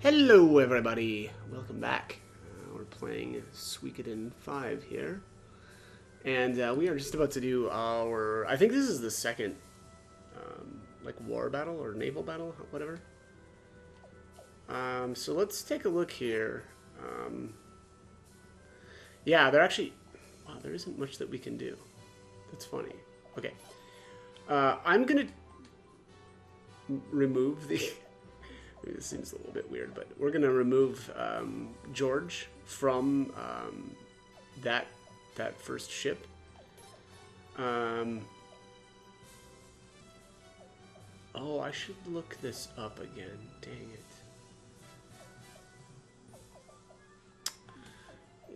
Hello everybody, welcome back. We're playing Suikoden 5 here. And we are just about to do our, I think this is the second, like war battle or naval battle, whatever. So let's take a look here. Yeah, they're actually, wow, there isn't much that we can do. That's funny. Okay. I'm gonna remove the... Maybe this seems a little bit weird, but we're going to remove George from that first ship. Oh, I should look this up again. Dang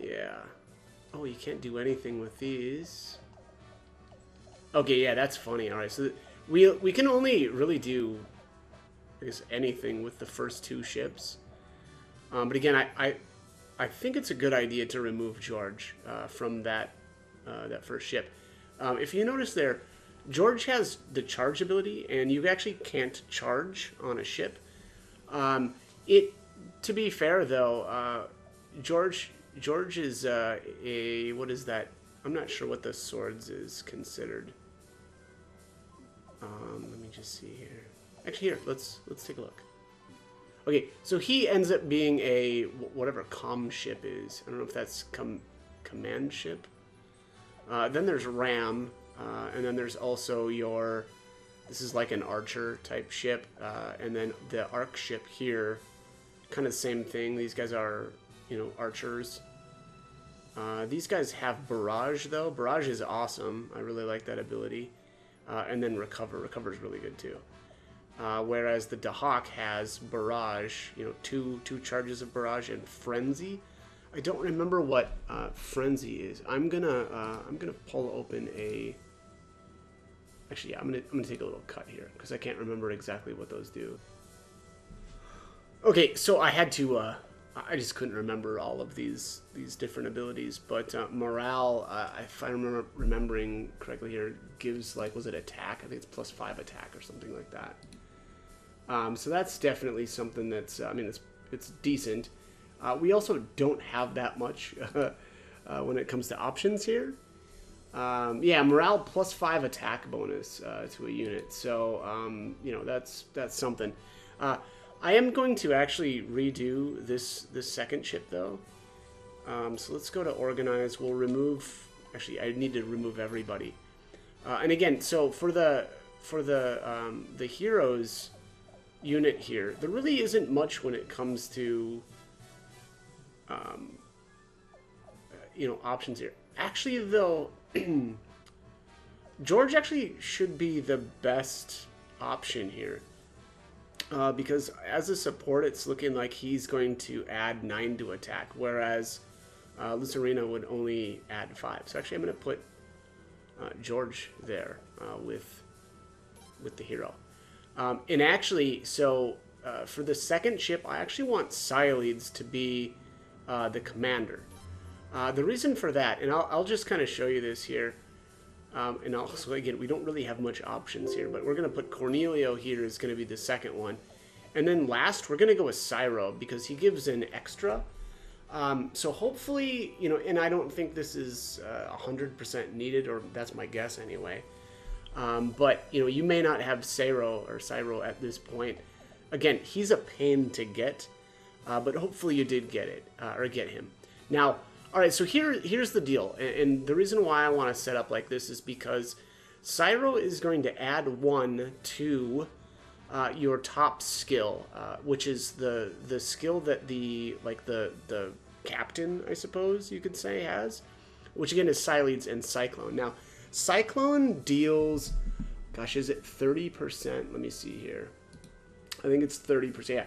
it. Yeah. Oh, you can't do anything with these. Okay, yeah, that's funny. All right, so we can only really do anything with the first two ships. But again, I think it's a good idea to remove George from that first ship. If you notice there, George has the charge ability, and you actually can't charge on a ship. To be fair though, George is a, what is that? I'm not sure what the swords is considered. Let me just see here. Actually, here, let's take a look. Okay, so he ends up being a whatever comm ship is. I don't know if that's command ship. Then there's Ram, and then there's also your. This is like an archer type ship, and then the arc ship here, kind of the same thing. These guys are, archers. These guys have barrage though. Barrage is awesome. I really like that ability. And then recover. Recover is really good too. Whereas the Dahak has barrage, two charges of barrage and frenzy. I don't remember what frenzy is. I'm gonna pull open a. Actually, yeah, I'm gonna take a little cut here because I can't remember exactly what those do. Okay, so I had to. I just couldn't remember all of these different abilities, but morale, if I remember remembering correctly here, gives like, was it attack? I think it's +5 attack or something like that. So that's definitely something that's, I mean, it's decent. We also don't have that much when it comes to options here. Yeah, morale +5 attack bonus to a unit. So, that's something. I am going to actually redo this second ship though. So let's go to organize. We'll remove. Actually, I need to remove everybody. And again, so for the heroes unit here, there really isn't much when it comes to options here. Actually, though, George actually should be the best option here. Because as a support, it's looking like he's going to add 9 to attack, whereas Lucerina would only add 5. So actually, I'm going to put George there with the hero. And actually, so for the second ship, I actually want Siledes to be the commander. The reason for that, and I'll just kind of show you this here. And also, again, we don't really have much options here, but we're going to put Cornelio here is going to be the second one. And then last, we're going to go with Cyro because he gives an extra. So hopefully, and I don't think this is 100% needed, or that's my guess anyway. But, you may not have Cyro at this point. Again, he's a pain to get, but hopefully you did get it, or get him. Now, all right, so here's the deal, and the reason why I want to set up like this is because Cyro is going to add 1 to your top skill, which is the skill that the captain, I suppose you could say, has, which again is Siledes and Cyclone. Now, Cyclone deals, gosh, is it 30%? Let me see here. I think it's 30%, yeah.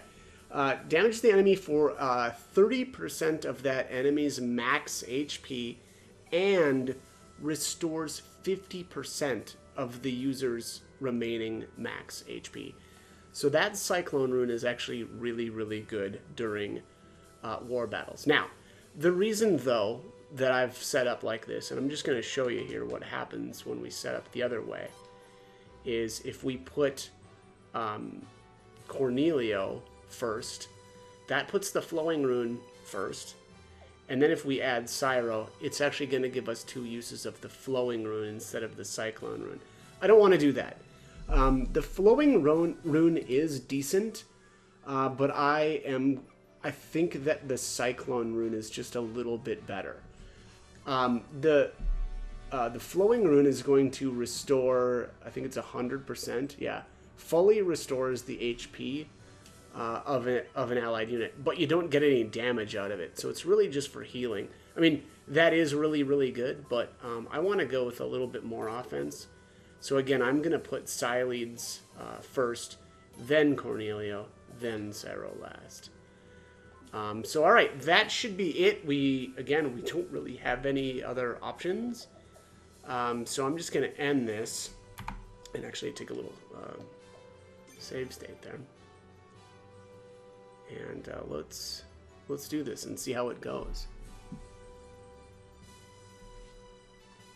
Damage the enemy for 30% of that enemy's max HP and restores 50% of the user's remaining max HP. So that Cyclone rune is actually really, really good during war battles. Now, the reason, though, that I've set up like this, and I'm just going to show you here what happens when we set up the other way, is if we put Cornelio first, that puts the flowing rune first. And then if we add Cyro, it's actually going to give us 2 uses of the flowing rune instead of the cyclone rune. I don't want to do that. The flowing rune is decent, but I think that the cyclone rune is just a little bit better. The flowing rune is going to restore, I think it's 100%. Yeah, fully restores the HP of an allied unit, but you don't get any damage out of it, so it's really just for healing. I mean, that is really, really good, but I want to go with a little bit more offense. So again, I'm going to put Cyleads first, then Cornelio, then Cyro last. So all right, that should be it. We don't really have any other options. So I'm just going to end this and actually take a little save state there. And let's do this and see how it goes.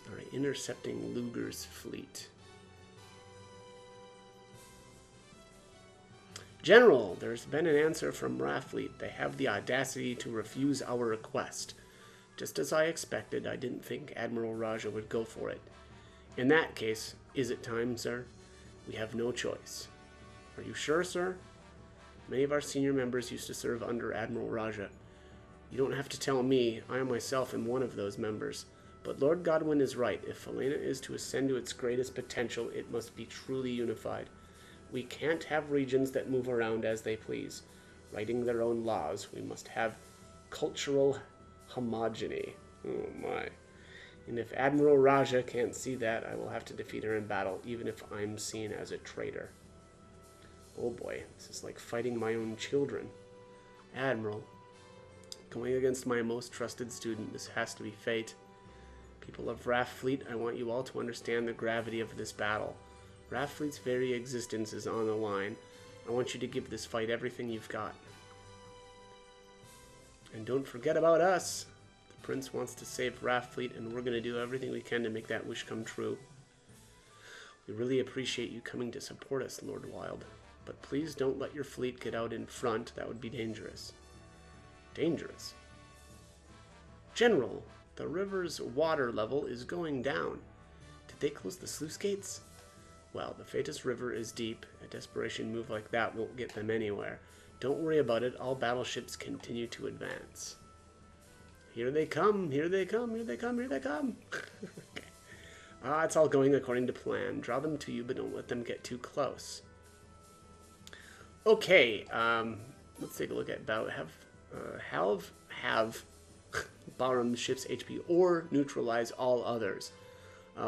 All right, intercepting Luger's fleet. General, there's been an answer from Rafleet. They have the audacity to refuse our request. Just as I expected, I didn't think Admiral Raja would go for it. In that case, is it time, sir? We have no choice. Are you sure, sir? Many of our senior members used to serve under Admiral Raja. You don't have to tell me. I myself am one of those members. But Lord Godwin is right. If Felena is to ascend to its greatest potential, it must be truly unified. We can't have regions that move around as they please, writing their own laws. We must have cultural homogeny. Oh my. And if Admiral Raja can't see that, I will have to defeat her in battle, even if I'm seen as a traitor. Oh boy, this is like fighting my own children. Admiral, going against my most trusted student, this has to be fate. People of Rafleet, I want you all to understand the gravity of this battle. Rafleet's very existence is on the line. I want you to give this fight everything you've got. And don't forget about us. The Prince wants to save Rafleet, and we're going to do everything we can to make that wish come true. We really appreciate you coming to support us, Lord Wild. But please don't let your fleet get out in front. That would be dangerous. Dangerous? General, the river's water level is going down. Did they close the sluice gates? Well, the Phaetus River is deep. A desperation move like that won't get them anywhere. Don't worry about it. All battleships continue to advance. Here they come. Here they come. Here they come. Here they come. Okay. It's all going according to plan. Draw them to you, but don't let them get too close. Okay. Let's take a look at battle. Have Barham's ship's HP or neutralize all others.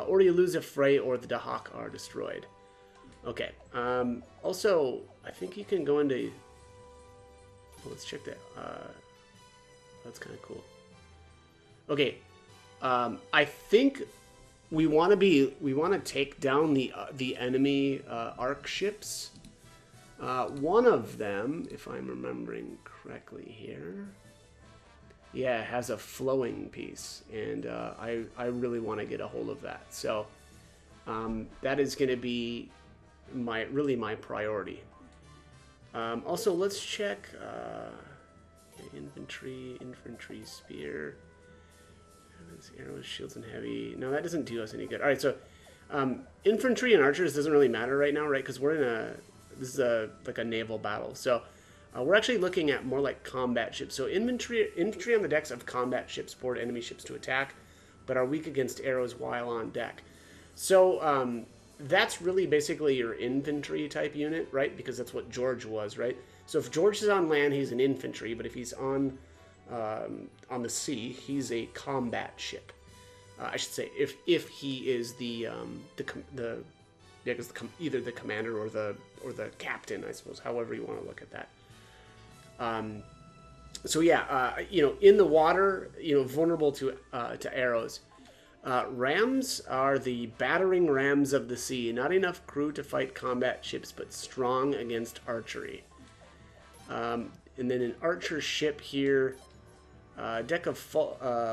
Or you lose if Frey or the Dahak are destroyed. Okay. Also, I think you can go into... let's check that. That's kind of cool. Okay. I think we want to take down the enemy arc ships. One of them, if I'm remembering correctly here, yeah, has a flowing piece, and I really want to get a hold of that. So that is going to be my priority. Also, let's check infantry, spear, arrows, shields, and heavy. No, that doesn't do us any good. All right, so infantry and archers doesn't really matter right now, right? Because we're in this is like a naval battle. So we're actually looking at more like combat ships. So infantry on the decks of combat ships board enemy ships to attack, but are weak against arrows while on deck. So that's really basically your infantry type unit, right? Because that's what George was, right? So if George is on land, he's an infantry, but if he's on the sea, he's a combat ship. I should say if he is either the commander or the captain, I suppose, however you want to look at that. So yeah, in the water, vulnerable to arrows. Rams are the battering rams of the sea. Not enough crew to fight combat ships, but strong against archery. And then an archer ship here. Deck of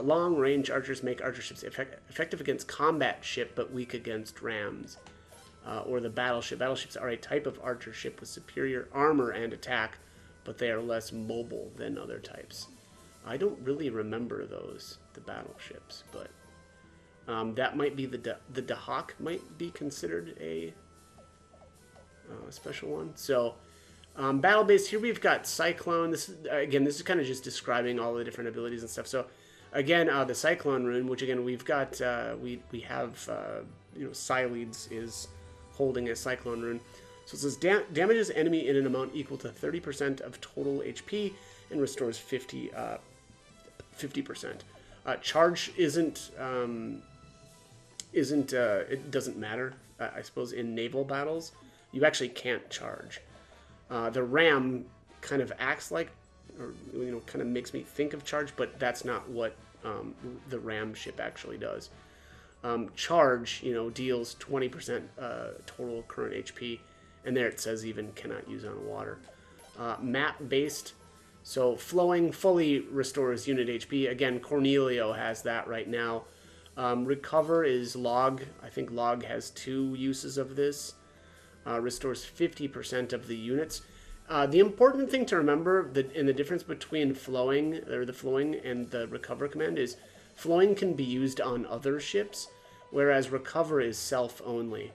long-range archers make archer ships effective against combat ship, but weak against rams. Or the battleship. Battleships are a type of archer ship with superior armor and attack, but they are less mobile than other types. I don't really remember those, the battleships, but that might be the Dahak might be considered a special one. So battle base, here we've got Cyclone. This is kind of just describing all the different abilities and stuff. So again, the Cyclone rune, which again we've got, we have, Cyleads is holding a Cyclone rune. So it says damages enemy in an amount equal to 30% of total HP and restores 50%. Charge isn't it doesn't matter. I suppose in naval battles, you actually can't charge. The ram kind of acts like, or kind of makes me think of charge, but that's not what the ram ship actually does. Charge, deals 20% total current HP, and there it says even cannot use on water. Map based, so flowing fully restores unit HP. Again, Cornelio has that right now. Recover is log. I think log has 2 uses of this. Restores 50% of the units. The important thing to remember in the difference between flowing, or the flowing and the recover command, is flowing can be used on other ships, whereas recover is self only.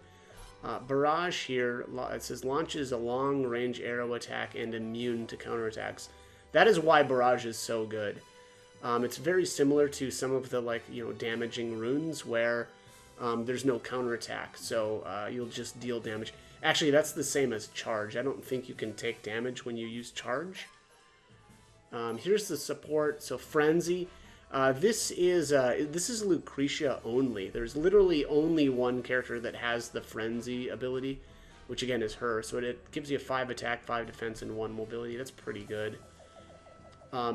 Barrage here, it says launches a long-range arrow attack and immune to counterattacks. That is why Barrage is so good. It's very similar to some of the damaging runes where there's no counterattack, so you'll just deal damage. Actually, that's the same as Charge. I don't think you can take damage when you use Charge. Here's the support. So Frenzy. This is Lucretia only. There's literally only one character that has the Frenzy ability, which again is her. So it gives you 5 attack, 5 defense, and 1 mobility. That's pretty good.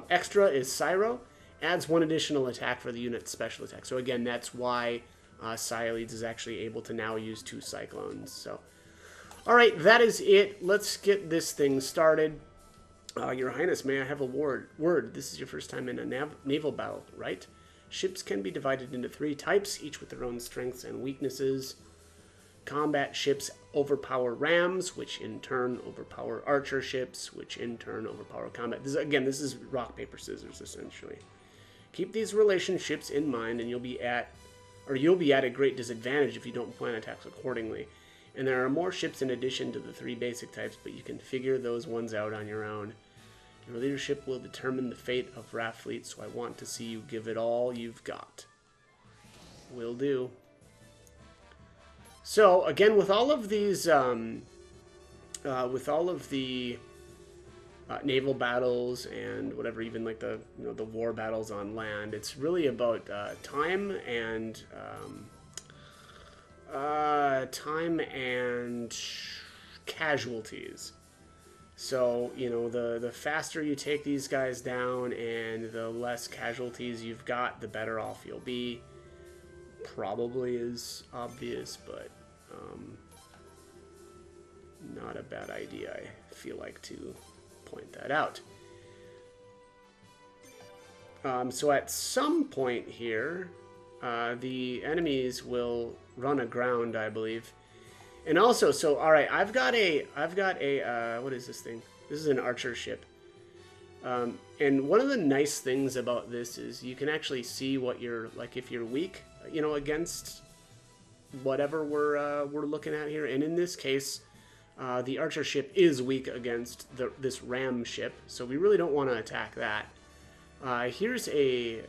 Extra is Cyro. Adds 1 additional attack for the unit's special attack. So again, that's why Cyleads is actually able to now use 2 Cyclones. So, all right, that is it. Let's get this thing started. Your Highness, may I have a word? This is your first time in a naval battle, right? Ships can be divided into 3 types, each with their own strengths and weaknesses. Combat ships overpower rams, which in turn overpower archer ships, which in turn overpower combat. This is rock, paper, scissors, essentially. Keep these relationships in mind, and you'll be at a great disadvantage if you don't plan attacks accordingly. And there are more ships in addition to the 3 basic types, but you can figure those ones out on your own. Your leadership will determine the fate of raft fleet, so I want to see you give it all you've got. Will do. So again, with all of these, naval battles and whatever, even like the the war battles on land, it's really about time and casualties. So the faster you take these guys down and the less casualties you've got, the better off you'll be. Probably is obvious, but not a bad idea, I feel like, to point that out. So at some point here, the enemies will run aground, I believe. And also, so all right, I've got a what is this thing? This is an archer ship. And one of the nice things about this is you can actually see what you're like if you're weak, against whatever we're looking at here. And in this case, the archer ship is weak against this ram ship, so we really don't want to attack that. Here's a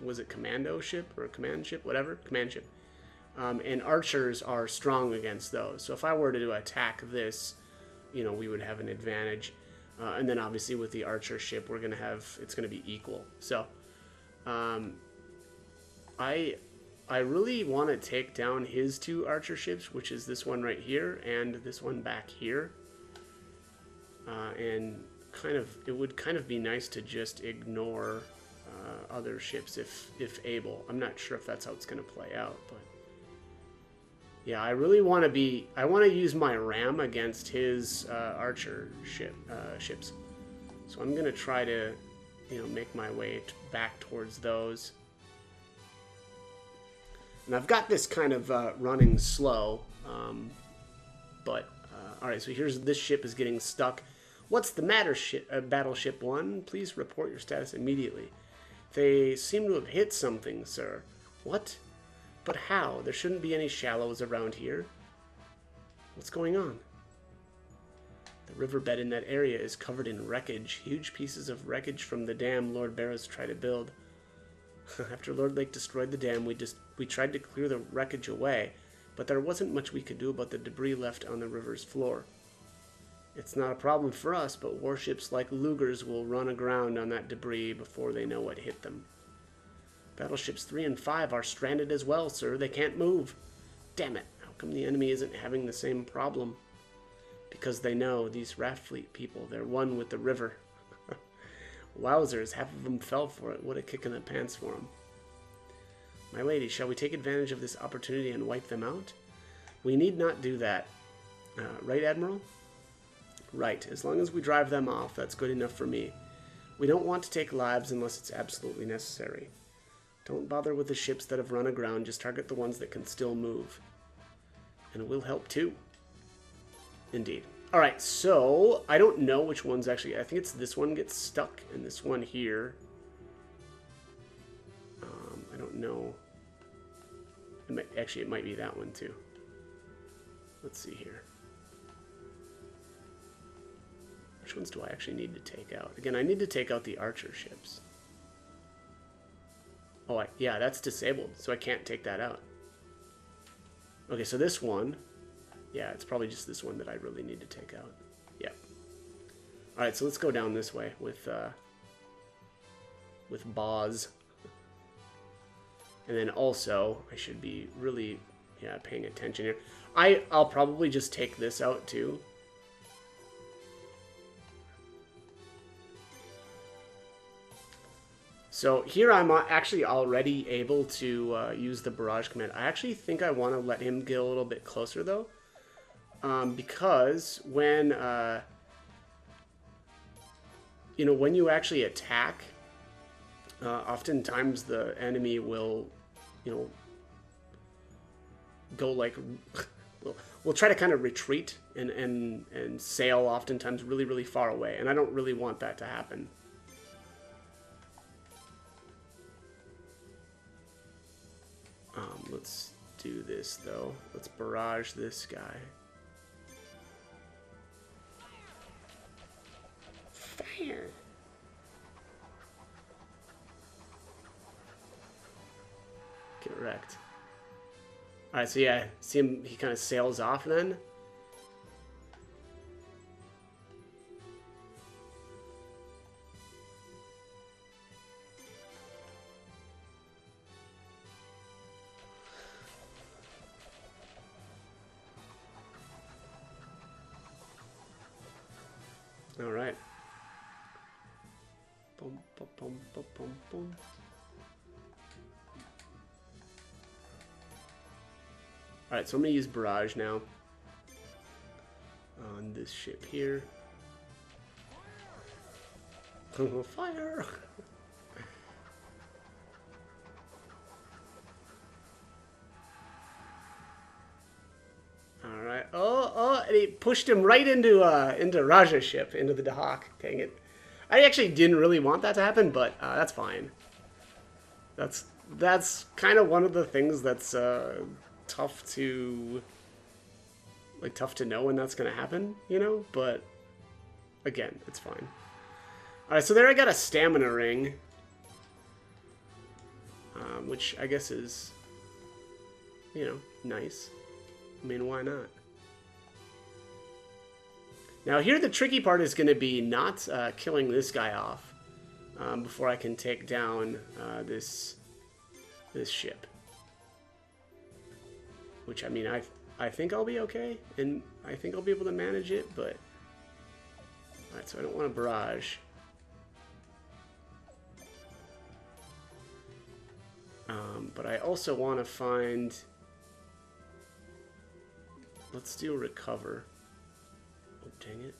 was it commando ship or command ship, whatever, command ship. And archers are strong against those. So if I were to attack this, we would have an advantage. And then obviously with the archer ship, it's gonna be equal. So I really want to take down his 2 archer ships, which is this one right here and this one back here. And it would kind of be nice to just ignore other ships if able. I'm not sure if that's how it's going to play out, but yeah, I really want to I want to use my ram against his archer ships. So I'm going to try to, make my way back towards those. And I've got this kind of running slow, but all right. So this ship is getting stuck. What's the matter, Battleship 1? Please report your status immediately. They seem to have hit something, sir. What? But how? There shouldn't be any shallows around here. What's going on? The riverbed in that area is covered in wreckage. Huge pieces of wreckage from the dam Lord Barrows tried to build. After Lord Lake destroyed the dam, we tried to clear the wreckage away, but there wasn't much we could do about the debris left on the river's floor. It's not a problem for us, but warships like Lugers will run aground on that debris before they know what hit them. Battleships 3 and 5 are stranded as well, sir. They can't move. Damn it. How come the enemy isn't having the same problem? Because they know, these raft fleet people, they're one with the river. Wowzers, half of them fell for it. What a kick in the pants for them. My lady, shall we take advantage of this opportunity and wipe them out? We need not do that. Right, Admiral? Right. As long as we drive them off, that's good enough for me. We don't want to take lives unless it's absolutely necessary. Don't bother with the ships that have run aground. Just target the ones that can still move. And we'll help too. Indeed. Alright, so I don't know which one's actually... I think it's this one gets stuck and this one here. I don't know. Actually, it might be that one too. Let's see here. Which ones do I actually need to take out? Again, I need to take out the archer ships. Oh, yeah, that's disabled, so I can't take that out. Okay, so this one... Yeah, it's probably just this one that I really need to take out. Yeah. Alright, so let's go down this way with Boz. And then also, I should be really, paying attention here. I'll probably just take this out too. So here I'm actually already able to use the barrage command. I actually think I want to let him get a little bit closer though. Because when, when you actually attack, oftentimes the enemy will, go like, will try to kind of retreat and sail oftentimes really, really far away. And I don't really want that to happen. Let's do this though. Let's barrage this guy. Fire! Get wrecked. Alright, so yeah, see him, he kind of sails off then. Alright. Boom, boom, boom, boom, boom, boom. Alright, so I'm going to use Barrage now. On this ship here. Fire! Alright. Oh, and he pushed him right into Raja's ship, into the Dahak. Dang it. I actually didn't really want that to happen, but that's fine. That's kind of one of the things that's tough to know when that's going to happen, but again, it's fine. Alright, so there I got a stamina ring, which I guess is, nice. I mean, why not? Now here the tricky part is going to be not killing this guy off before I can take down this ship. Which, I mean, I think I'll be okay, and I think I'll be able to manage it, but... Alright, so I don't want to barrage. But I also want to find... Let's do recover. Oh, dang it.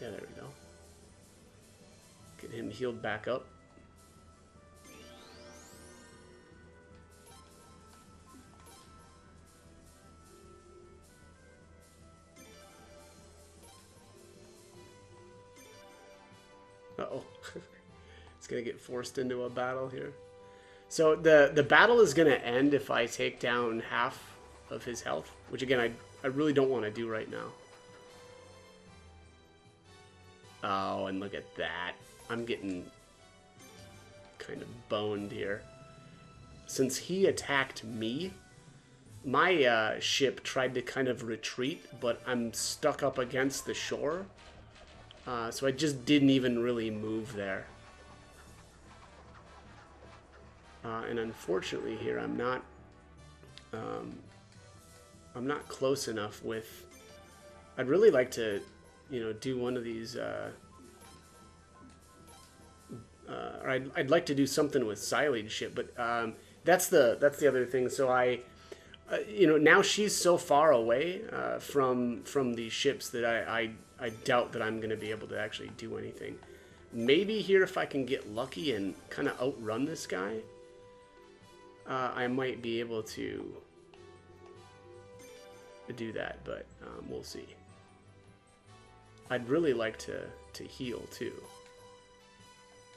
Yeah, there we go. Get him healed back up. Uh-oh. It's gonna get forced into a battle here. So the battle is gonna end if I take down half of his health, which again I really don't want to do right now. Oh, and look at that. I'm getting kind of boned here. Since he attacked me, my ship tried to kind of retreat, but I'm stuck up against the shore. So I just didn't even really move there. And unfortunately here I'm not close enough with... I'd really like to, you know, do one of these... or I'd like to do something with Silage ship, but that's the other thing. So you know, now she's so far away from these ships that I doubt that I'm going to be able to actually do anything. Maybe here if I can get lucky and kind of outrun this guy, I might be able to do that, but we'll see. I'd really like to heal too.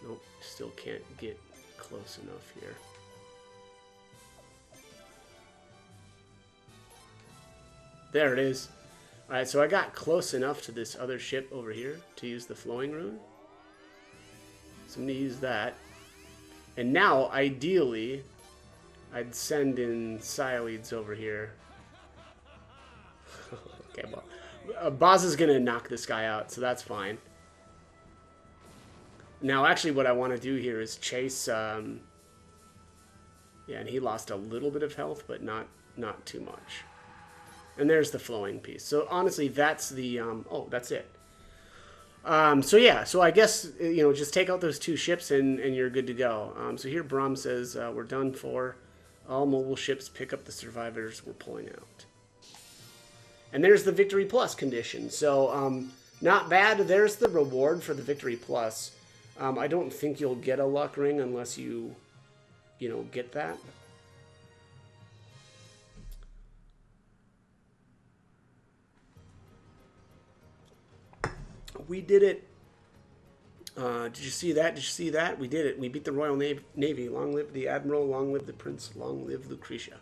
Nope, still can't get close enough here. There it is. Alright, so I got close enough to this other ship over here to use the flowing rune. So I'm going to use that. And now, ideally, I'd send in Sileads over here. Okay, well, Boz is going to knock this guy out, so that's fine. Now, actually, what I want to do here is chase... yeah, and he lost a little bit of health, but not too much. And there's the flowing piece. So, honestly, that's the... oh, that's it. So, yeah. So, I guess, you know, just take out those two ships and you're good to go. So, here Brahm says, we're done for. All mobile ships pick up the survivors we're pulling out. And there's the Victory Plus condition. So, not bad. There's the reward for the Victory Plus. I don't think you'll get a luck ring unless you know, get that. We did it. Did you see that? Did you see that? We did it. We beat the Royal Navy. Long live the Admiral. Long live the Prince. Long live Lucretia.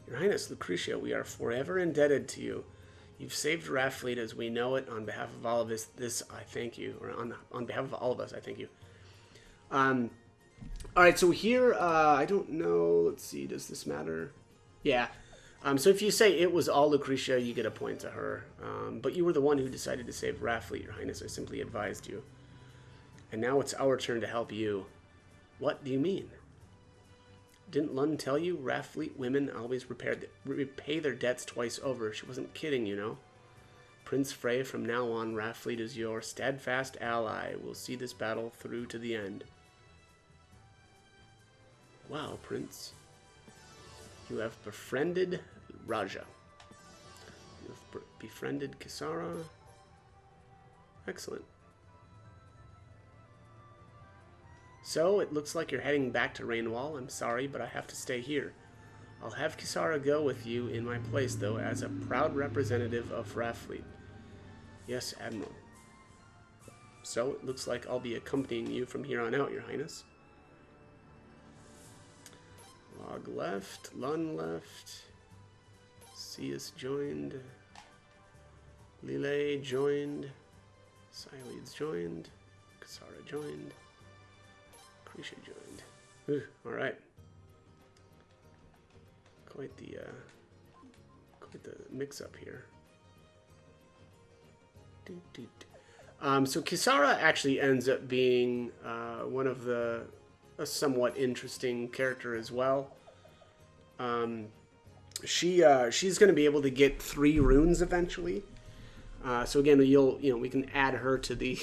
Your Highness Lucretia, we are forever indebted to you. You've saved Raffleet as we know it. On behalf of all of us, I thank you. Or on behalf of all of us, I thank you. All right, so here, I don't know. Let's see. Does this matter? Yeah. So if you say it was all Lucretia, you get a point to her. But you were the one who decided to save Raffleet, Your Highness. I simply advised you. And now it's our turn to help you. What do you mean? Didn't Lund tell you Raffleet women always repay their debts twice over? She wasn't kidding, you know. Prince Frey, from now on, Raffleet is your steadfast ally. We'll see this battle through to the end. Wow, Prince. You have befriended Raja. You have befriended Kisara. Excellent. So, it looks like you're heading back to Rainwall. I'm sorry, but I have to stay here. I'll have Kisara go with you in my place, though, as a proud representative of Raffleet. Yes, Admiral. So, it looks like I'll be accompanying you from here on out, Your Highness. Log left, Lun left. Sias joined. Lile joined. Sileads joined. Kisara joined. Lucretia joined. Ooh, all right. Quite the mix-up here. So Kisara actually ends up being one of a somewhat interesting character as well. She's going to be able to get 3 runes eventually. So again, we can add her to the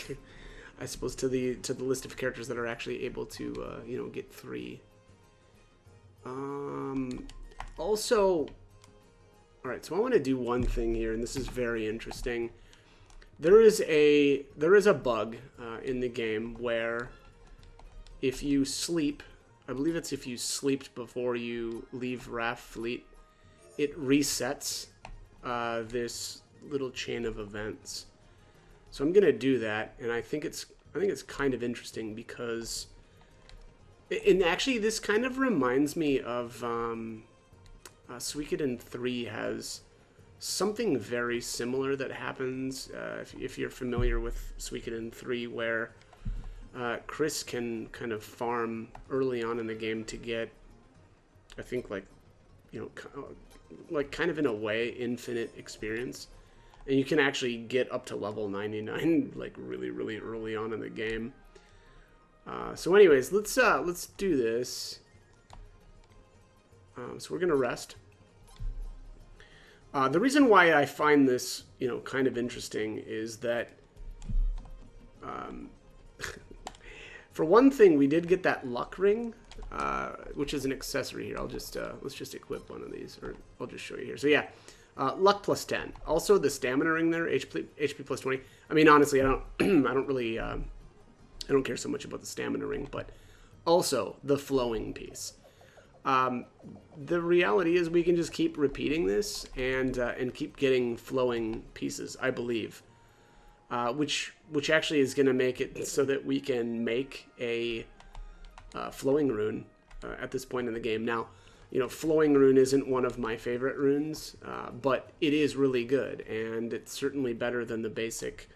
I suppose to the list of characters that are actually able to get 3. Also, all right. So I want to do one thing here, and this is very interesting. There is a bug in the game where if you sleep, I believe it's if you sleep before you leave Raffleet, it resets little chain of events. So I'm gonna do that, and I think it's kind of interesting because, and actually this kind of reminds me of Suikoden 3 has something very similar that happens if you're familiar with Suikoden 3, where Chris can kind of farm early on in the game to get, I think, like, you know, like kind of in a way infinite experience, and you can actually get up to level 99 like really early on in the game. So anyways, let's do this. So we're gonna rest. The reason why I find this, you know, kind of interesting is that, for one thing, we did get that luck ring, which is an accessory here. I'll just let's just equip one of these, or I'll just show you here. So yeah, luck plus 10. Also the stamina ring there, HP plus 20. I mean, honestly, I don't I don't really I don't care so much about the stamina ring, but also the flowing piece. The reality is we can just keep repeating this and keep getting flowing pieces, I believe, which actually is going to make it so that we can make a flowing rune at this point in the game. Now, you know, flowing rune isn't one of my favorite runes, but it is really good, and it's certainly better than the basic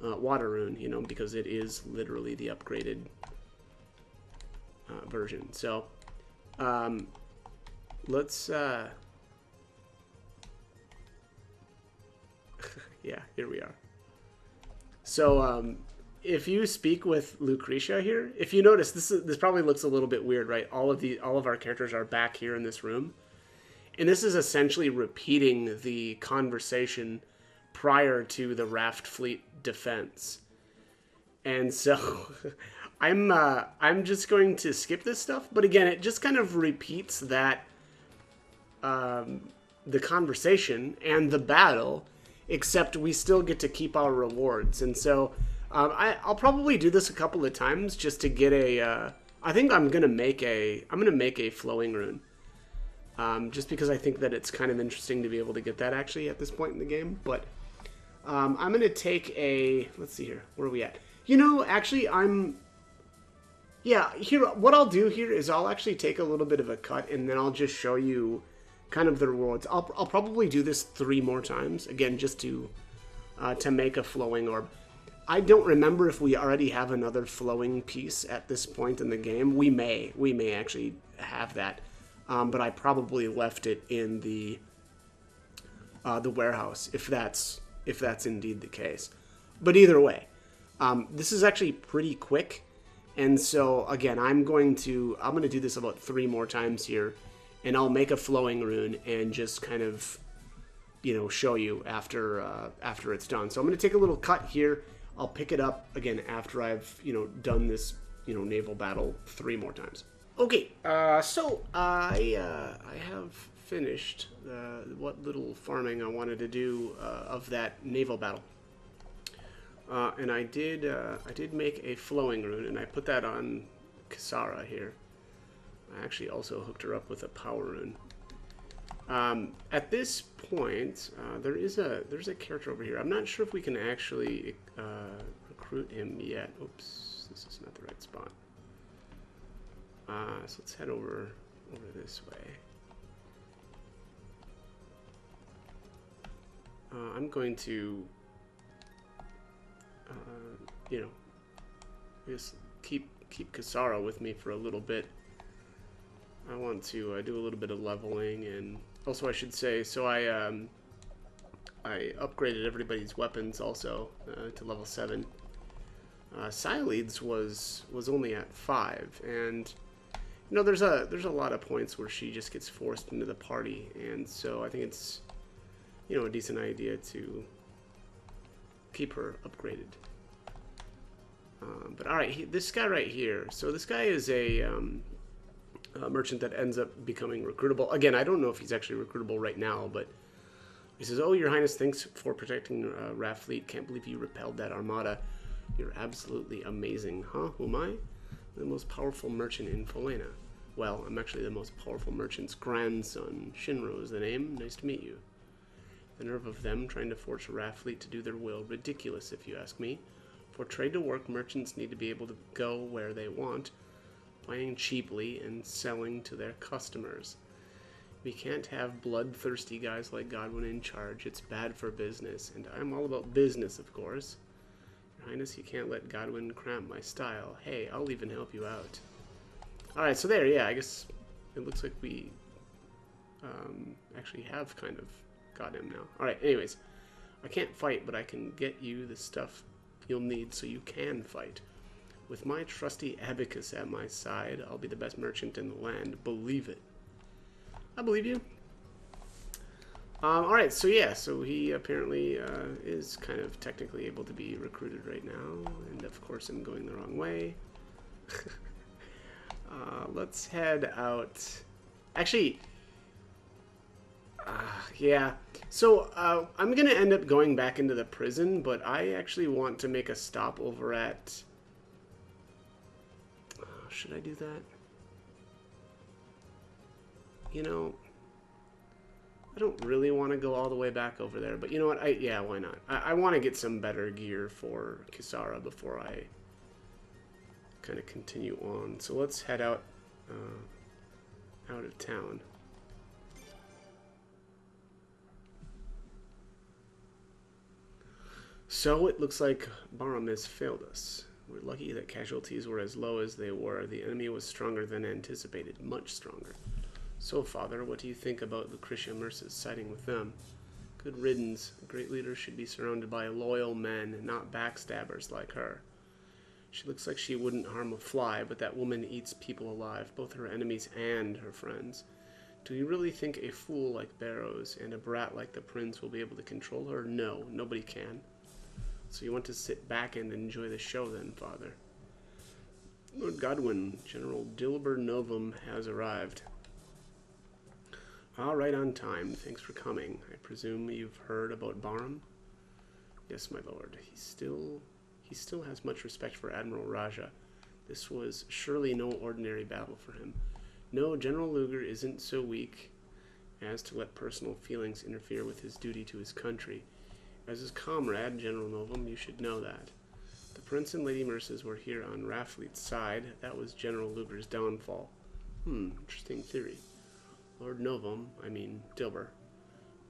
water rune, you know, because it is literally the upgraded version. So let's yeah, here we are. So if you speak with Lucretia here, if you notice, this probably looks a little bit weird, right? All of our characters are back here in this room, and this is essentially repeating the conversation prior to the raft fleet defense. And so I'm just going to skip this stuff, but again, it just kind of repeats that the conversation and the battle, except we still get to keep our rewards. And so I'll probably do this a couple of times just to get a I think I'm gonna make a flowing rune, just because I think that it's kind of interesting to be able to get that actually at this point in the game. But I'm gonna take a, let's see here, where are we at? You know, actually yeah, here, what I'll do here is I'll actually take a little bit of a cut, and then I'll just show you kind of the rewards. I'll probably do this 3 more times, again, just to make a flowing orb. I don't remember if we already have another flowing piece at this point in the game. We may actually have that, but I probably left it in the warehouse, if that's indeed the case. But either way, this is actually pretty quick, and so again, I'm going to do this about 3 more times here, and I'll make a flowing rune and just kind of, you know, show you after it's done. So I'm going to take a little cut here. I'll pick it up again after I've, you know, done this, you know, naval battle 3 more times. Okay, so I have finished what little farming I wanted to do of that naval battle, and I did make a flowing rune, and I put that on Kisara here. I actually also hooked her up with a power rune. At this point, there's a character over here. I'm not sure if we can actually recruit him yet. Oops, this is not the right spot. So let's head over this way. I'm going to, you know, just keep Kisara with me for a little bit. I want to do a little bit of leveling, and also I should say, so I upgraded everybody's weapons also to level 7. Sileid's was only at 5, and you know, there's a lot of points where she just gets forced into the party, and so I think it's, you know, a decent idea to keep her upgraded. But all right, this guy right here. So this guy is a merchant that ends up becoming recruitable. Again, I don't know if he's actually recruitable right now, but he says, "Oh, Your Highness, thanks for protecting Raft Fleet. Can't believe you repelled that armada. You're absolutely amazing." Huh? Who am I? The most powerful merchant in Folena. Well, I'm actually the most powerful merchant's grandson. Shinro is the name. Nice to meet you. The nerve of them trying to force Rathfleet to do their will. Ridiculous, if you ask me. For trade to work, merchants need to be able to go where they want, buying cheaply and selling to their customers. We can't have bloodthirsty guys like Godwin in charge. It's bad for business, and I'm all about business, of course. Your Highness, you can't let Godwin cramp my style. Hey, I'll even help you out. Alright, so there, yeah, I guess it looks like we actually have kind of got him now. Alright, anyways, I can't fight, but I can get you the stuff you'll need so you can fight. With my trusty abacus at my side, I'll be the best merchant in the land. Believe it. I believe you. Alright, so yeah, so he apparently is kind of technically able to be recruited right now, and of course I'm going the wrong way. Let's head out. Actually, yeah, so I'm going to end up going back into the prison, but I actually want to make a stop over at... should I do that? You know, I don't really want to go all the way back over there, but you know what? Yeah, why not? I want to get some better gear for Kisara before I kind of continue on. So let's head out of town. So it looks like Barum has failed us. We're lucky that casualties were as low as they were. The enemy was stronger than anticipated, much stronger. So, Father, what do you think about Lucretia Merce's siding with them? Good riddance. A great leader should be surrounded by loyal men, not backstabbers like her. She looks like she wouldn't harm a fly, but that woman eats people alive, both her enemies and her friends. Do you really think a fool like Barrows and a brat like the prince will be able to control her? No, nobody can. So you want to sit back and enjoy the show then, Father. Lord Godwin, General Dilber Novum has arrived. All right, on time. Thanks for coming. I presume you've heard about Barum? Yes, my lord. He still has much respect for Admiral Raja. This was surely no ordinary battle for him. No, General Luger isn't so weak as to let personal feelings interfere with his duty to his country. As his comrade, General Novum, you should know that. The Prince and Lady Merces were here on Rathfleet's side. That was General Luger's downfall. Interesting theory. Lord Novum, I mean Dilber.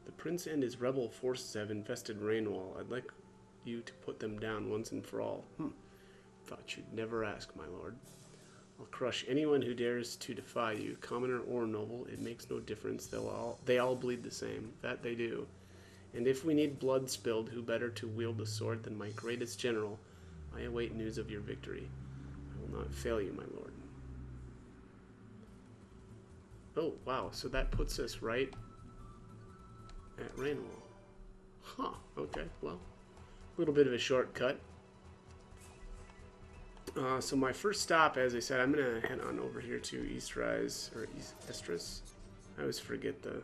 The Prince and his rebel forces have infested Rainwall. I'd like you to put them down once and for all. Thought you'd never ask, my lord. I'll crush anyone who dares to defy you, commoner or noble. It makes no difference. They all bleed the same. That they do. And if we need blood spilled, who better to wield the sword than my greatest general? I await news of your victory. I will not fail you, my lord. Oh, wow. So that puts us right at Rainwall. Huh. Okay, well, a little bit of a shortcut. So my first stop, as I said, I'm going to head on over here to Eastrise, or Estris. I always forget the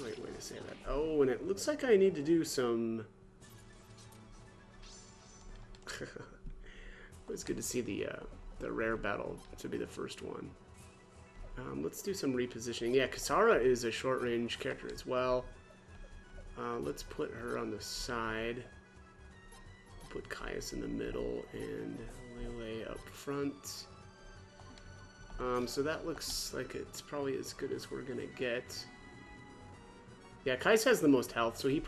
right way to say that. Oh, and it looks like I need to do some... It's good to see the rare battle to be the first one. Let's do some repositioning. Yeah, Kisara is a short-range character as well. Let's put her on the side. Put Caius in the middle and Lele up front. So that looks like it's probably as good as we're gonna get. Yeah, Caius has the most health, so it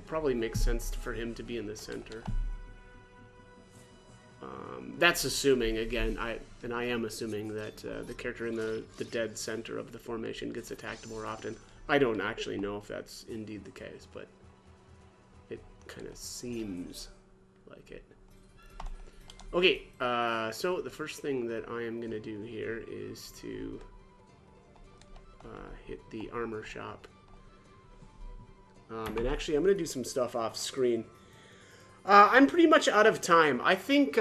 probably makes sense for him to be in the center. That's assuming, again, I am assuming that the character in the dead center of the formation gets attacked more often. I don't actually know if that's indeed the case, but it kind of seems like it. Okay, so the first thing that I am going to do here is to hit the armor shop. And actually, I'm going to do some stuff off screen. I'm pretty much out of time. I think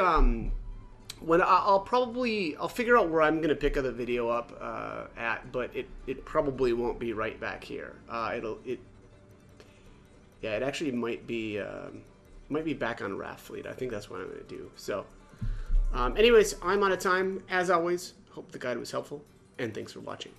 when I'll figure out where I'm going to pick the video up at, but it probably won't be right back here. It actually might be back on Rathfleet. I think that's what I'm going to do. So, anyways, I'm out of time. As always, hope the guide was helpful, and thanks for watching.